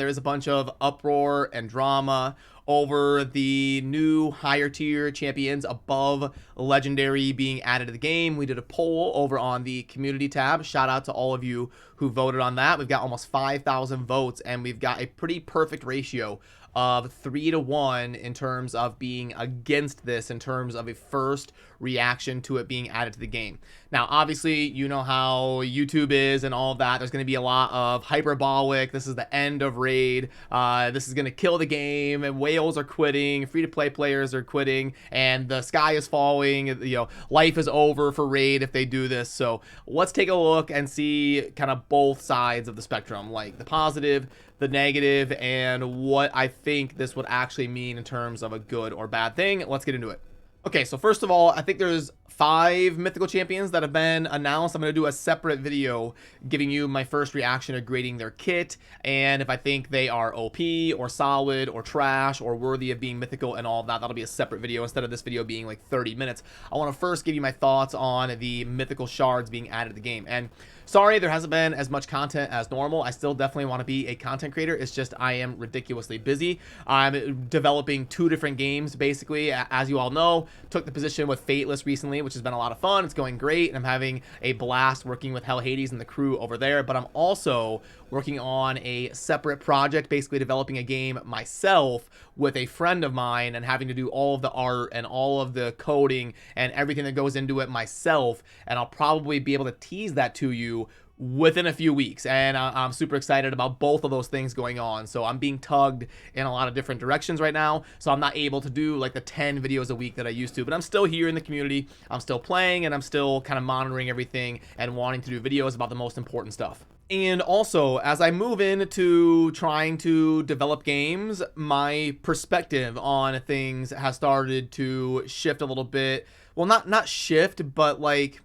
there's a bunch of uproar and drama over the new higher tier champions above legendary being added to the game. We did a poll over on the community tab. Shout out to all of you who voted on that. We've got almost 5,000 votes, and we've got a pretty perfect ratio of 3-1 in terms of being against this, in terms of a first reaction to it being added to the game. Now, obviously, you know how YouTube is and all of that. There's going to be a lot of hyperbolic. This is the end of Raid. This is going to kill the game, and whales are quitting. Free-to-play players are quitting, and the sky is falling. You know, life is over for Raid if they do this. So let's take a look and see kind of both sides of the spectrum, like the positive, the negative, and what I think this would actually mean in terms of a good or bad thing. Let's get into it. Okay, so first of all, I think there's 5 mythical champions that have been announced. I'm going to do a separate video giving you my first reaction to grading their kit, and if I think they are OP or solid or trash or worthy of being mythical and all of that. That'll be a separate video instead of this video being like 30 minutes. I want to first give you my thoughts on the mythical shards being added to the game. And sorry, there hasn't been as much content as normal. I still definitely want to be a content creator. It's just I am ridiculously busy. I'm developing 2 different games, basically. As you all know, took the position with Fateless recently, which has been a lot of fun. It's going great, and I'm having a blast working with Hell Hades and the crew over there. But I'm also working on a separate project, basically developing a game myself with a friend of mine and having to do all of the art and all of the coding and everything that goes into it myself. And I'll probably be able to tease that to you within a few weeks, and I'm super excited about both of those things going on. So I'm being tugged in a lot of different directions right now, so I'm not able to do like the 10 videos a week that I used to, but I'm still here in the community. I'm still playing, and I'm still kind of monitoring everything and wanting to do videos about the most important stuff. And also, as I move into trying to develop games, my perspective on things has started to shift a little bit. Well, not shift, but like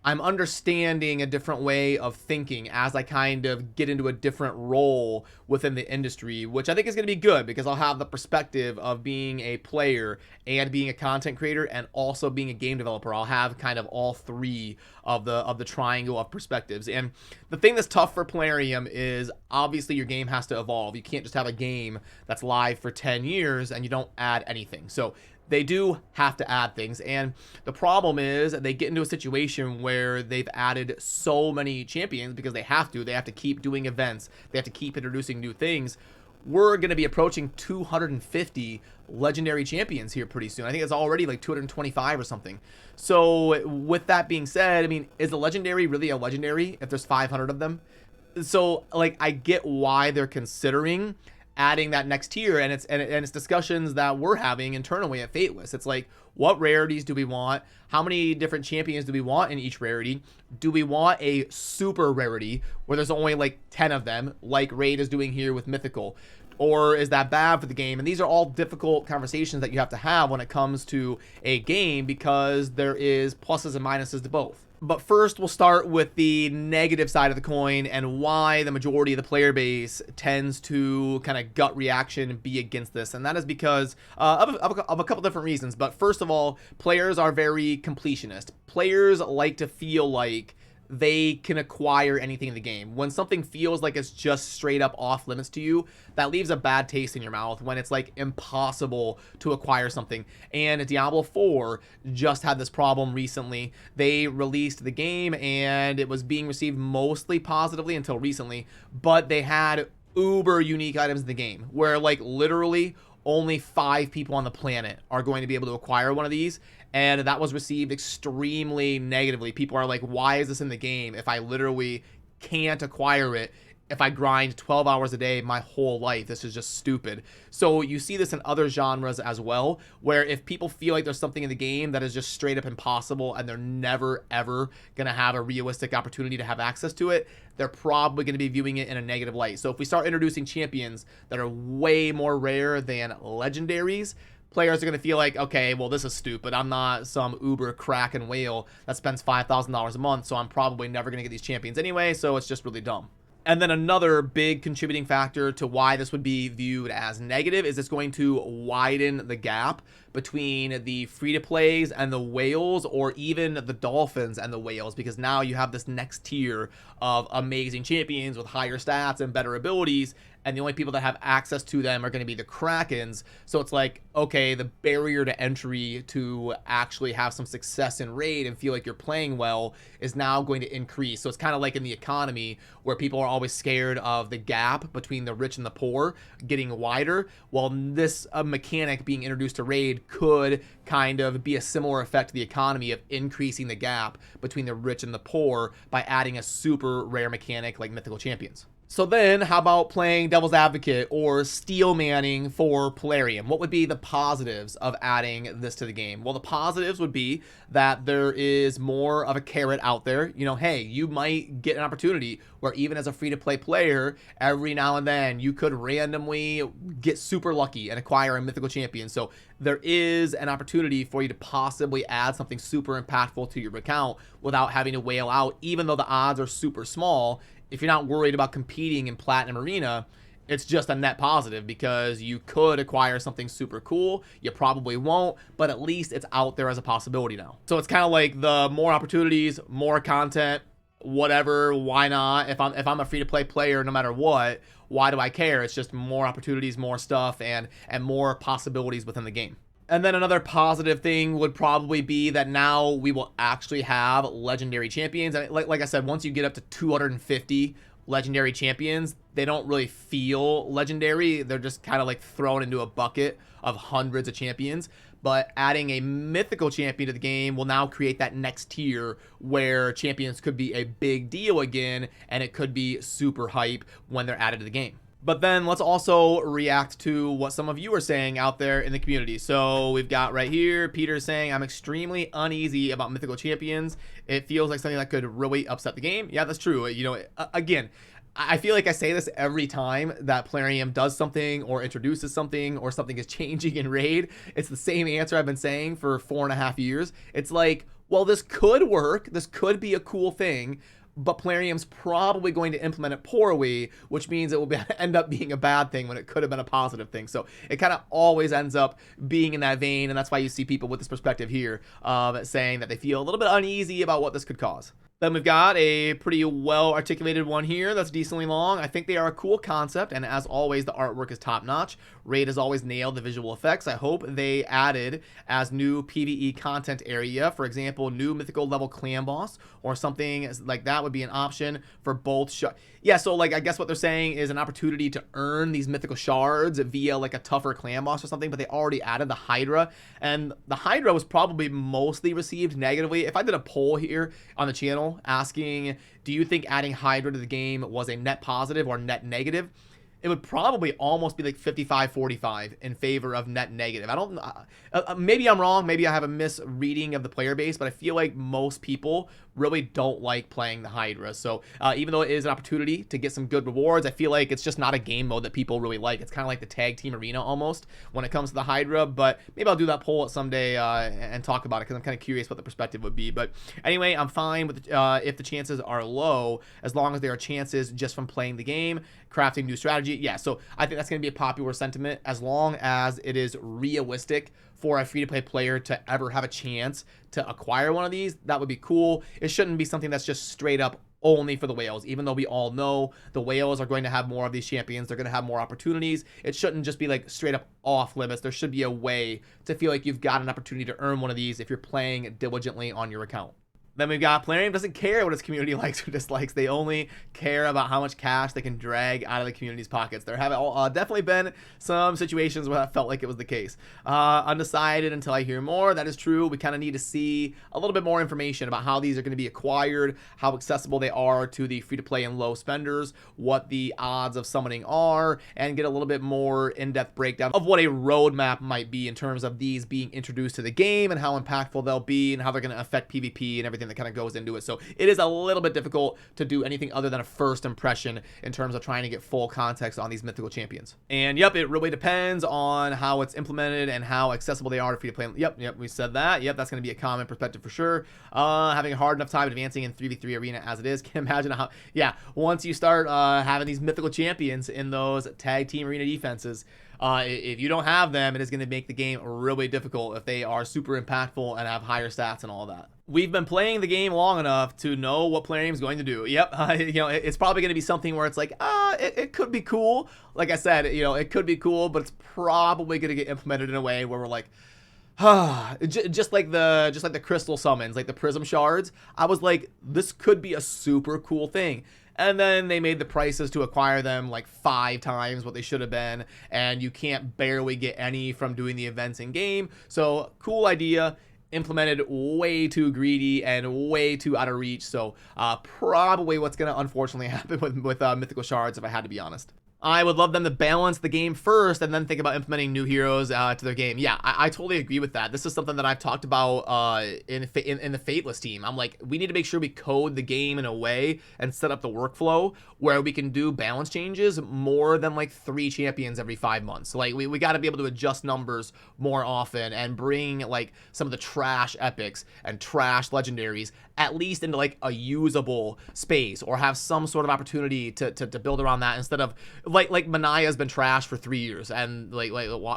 I'm understanding a different way of thinking as I kind of get into a different role within the industry, which I think is going to be good because I'll have the perspective of being a player and being a content creator and also being a game developer. I'll have kind of all 3 of the triangle of perspectives. And the thing that's tough for Plarium is obviously your game has to evolve. You can't just have a game that's live for 10 years and you don't add anything. So they do have to add things, and the problem is they get into a situation where they've added so many champions because they have to keep doing events, they have to keep introducing new things. We're going to be approaching 250 legendary champions here pretty soon. I think it's already like 225 or something. So with that being said, I mean, is a legendary really a legendary if there's 500 of them? So like I get why they're considering adding that next tier, and it's discussions that we're having internally at Fateless. It's like, what rarities do we want? How many different champions do we want in each rarity? Do we want a super rarity where there's only like 10 of them, like Raid is doing here with Mythical? Or is that bad for the game? And these are all difficult conversations that you have to have when it comes to a game because there is pluses and minuses to both. But first, we'll start with the negative side of the coin and why the majority of the player base tends to kind of gut reaction and be against this. And that is because of a couple different reasons. But first of all, players are very completionist. Players like to feel like they can acquire anything in the game. When something feels like it's just straight up off limits to you, that leaves a bad taste in your mouth when it's like impossible to acquire something. And Diablo 4 just had this problem recently. They released the game and it was being received mostly positively until recently, but they had uber unique items in the game where like literally only 5 people on the planet are going to be able to acquire one of these, and that was received extremely negatively. People are like, why is this in the game if I literally can't acquire it if I grind 12 hours a day my whole life? This is just stupid. So you see this in other genres as well, where if people feel like there's something in the game that is just straight up impossible and they're never ever gonna have a realistic opportunity to have access to it, they're probably going to be viewing it in a negative light. So if we start introducing champions that are way more rare than legendaries, players are going to feel like, okay, well, this is stupid. I'm not some uber crack and whale that spends $5,000 a month, so I'm probably never going to get these champions anyway, so it's just really dumb. And then another big contributing factor to why this would be viewed as negative is it's going to widen the gap between the free-to-plays and the whales, or even the dolphins and the whales, because now you have this next tier of amazing champions with higher stats and better abilities, and the only people that have access to them are going to be the Krakens. So it's like, okay, the barrier to entry to actually have some success in raid and feel like you're playing well is now going to increase. So it's kind of like in the economy where people are always scared of the gap between the rich and the poor getting wider. Well, this mechanic being introduced to raid could kind of be a similar effect to the economy of increasing the gap between the rich and the poor by adding a super rare mechanic like mythical champions. So then, how about playing devil's advocate or steel manning for Plarium? What would be the positives of adding this to the game? Well, the positives would be that there is more of a carrot out there. You know, hey, you might get an opportunity where even as a free-to-play player, every now and then you could randomly get super lucky and acquire a mythical champion. So there is an opportunity for you to possibly add something super impactful to your account without having to wail out, even though the odds are super small. If you're not worried about competing in Platinum Arena, it's just a net positive because you could acquire something super cool. You probably won't, but at least it's out there as a possibility now. So it's kind of like the more opportunities, more content, whatever, why not? If I'm a free-to-play player, no matter what, why do I care? It's just more opportunities, more stuff, and more possibilities within the game. And then another positive thing would probably be that now we will actually have legendary champions. And like I said, once you get up to 250 legendary champions, they don't really feel legendary. They're just kind of like thrown into a bucket of hundreds of champions. But adding a mythical champion to the game will now create that next tier where champions could be a big deal again, and it could be super hype when they're added to the game. But then let's also react to what some of you are saying out there in the community. So we've got right here, Peter saying, I'm extremely uneasy about mythical champions. It feels like something that could really upset the game. Yeah, that's true. You know, again, I feel like I say this every time that Plarium does something or introduces something or something is changing in raid. It's the same answer I've been saying for 4.5 years. It's like, well, this could work. This could be a cool thing, but Plarium's probably going to implement it poorly, which means it will end up being a bad thing when it could have been a positive thing. So it kind of always ends up being in that vein, and that's why you see people with this perspective here saying that they feel a little bit uneasy about what this could cause. Then we've got a pretty well-articulated one here that's decently long. I think they are a cool concept, and as always, the artwork is top-notch. Raid has always nailed the visual effects. I hope they added as new PvE content area, for example, new mythical level clan boss or something like that would be an option for both. Yeah, so like I guess what they're saying is an opportunity to earn these mythical shards via like a tougher clan boss or something, but they already added the Hydra, and the Hydra was probably mostly received negatively. If I did a poll here on the channel asking, do you think adding Hydra to the game was a net positive or net negative? It would probably almost be like 55-45 in favor of net negative. I don't, maybe I'm wrong. Maybe I have a misreading of the player base, but I feel like most people really don't like playing the Hydra. So even though it is an opportunity to get some good rewards, I feel like it's just not a game mode that people really like. It's kind of like the tag team arena almost when it comes to the Hydra, but maybe I'll do that poll someday and talk about it because I'm kind of curious what the perspective would be. But anyway, I'm fine with if the chances are low, as long as there are chances just from playing the game, crafting new strategy. Yeah, so I think that's going to be a popular sentiment as long as it is realistic for a free-to-play player to ever have a chance to acquire one of these. That would be cool. It shouldn't be something that's just straight up only for the whales, even though we all know the whales are going to have more of these champions. They're going to have more opportunities. It shouldn't just be like straight up off limits. There should be a way to feel like you've got an opportunity to earn one of these if you're playing diligently on your account. Then we've got Plarium doesn't care what its community likes or dislikes. They only care about how much cash they can drag out of the community's pockets. There have definitely been some situations where that felt like it was the case. Undecided until I hear more. That is true. We kind of need to see a little bit more information about how these are going to be acquired, how accessible they are to the free-to-play and low spenders, what the odds of summoning are, and get a little bit more in-depth breakdown of what a roadmap might be in terms of these being introduced to the game and how impactful they'll be and how they're going to affect PvP and everything that kind of goes into it. So it is a little bit difficult to do anything other than a first impression in terms of trying to get full context on these mythical champions. And yep, it really depends on how it's implemented and how accessible they are to free to play. Yep, we said that. Yep, that's going to be a common perspective for sure. Having a hard enough time advancing in 3v3 arena as it is. Can imagine how, yeah, once you start having these mythical champions in those tag team arena defenses, If you don't have them, it is going to make the game really difficult if they are super impactful and have higher stats and all that. We've been playing the game long enough to know what Plarium's going to do. Yep, it's probably going to be something where it's like, it could be cool. Like I said, it could be cool, but it's probably going to get implemented in a way where we're like, just like the crystal summons, like the prism shards. I was like, this could be a super cool thing. And then they made the prices to acquire them like 5 times what they should have been, and you can't barely get any from doing the events in game. So cool idea, implemented way too greedy and way too out of reach. So probably what's gonna unfortunately happen with mythical shards, if I had to be honest. I would love them to balance the game first and then think about implementing new heroes to their game. Yeah, I totally agree with that. This is something that I've talked about in the Fateless team. I'm like, we need to make sure we code the game in a way and set up the workflow where we can do balance changes more than like 3 champions every 5 months. So like we got to be able to adjust numbers more often and bring like some of the trash epics and trash legendaries at least into like a usable space, or have some sort of opportunity to build around that, instead of like Manaya has been trashed for 3 years, and like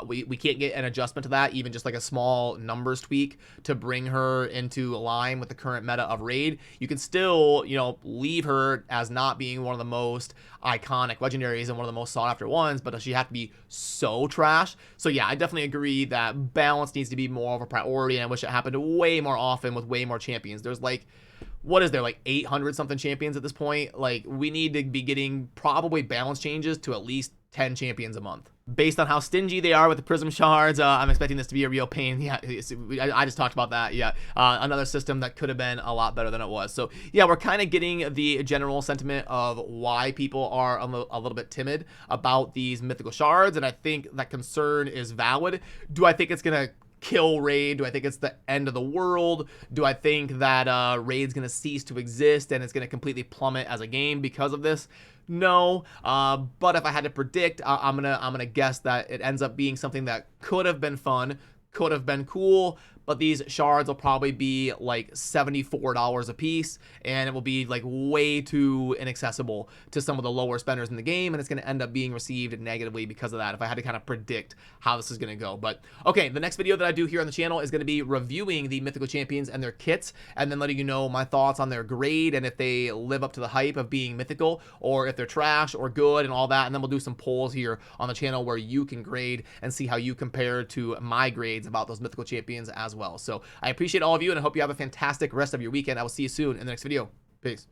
we can't get an adjustment to that, even just like a small numbers tweak to bring her into line with the current meta of raid. You can still leave her as not being one of the most iconic legendaries and one of the most sought after ones, but does she have to be so trash? So yeah, I definitely agree that balance needs to be more of a priority, and I wish it happened way more often with way more champions. There's like, what is there, like 800 something champions at this point? Like, we need to be getting probably balance changes to at least 10 champions a month. Based on how stingy they are with the prism shards, I'm expecting this to be a real pain. Yeah, I just talked about that. Yeah, another system that could have been a lot better than it was. So yeah, we're kind of getting the general sentiment of why people are a little bit timid about these mythical shards, and I think that concern is valid. Do I think it's gonna kill raid? Do I think it's the end of the world? Do I think that raid's gonna cease to exist and it's gonna completely plummet as a game because of this? No, but if I had to predict, I'm gonna guess that it ends up being something that could have been fun, could have been cool, but these shards will probably be like $74 a piece, and it will be like way too inaccessible to some of the lower spenders in the game, and it's going to end up being received negatively because of that, if I had to kind of predict how this is going to go. But okay, the next video that I do here on the channel is going to be reviewing the mythical champions and their kits, and then letting you know my thoughts on their grade and if they live up to the hype of being mythical, or if they're trash or good and all that. And then we'll do some polls here on the channel where you can grade and see how you compare to my grades about those mythical champions as well. So I appreciate all of you, and I hope you have a fantastic rest of your weekend. I will see you soon in the next video. Peace.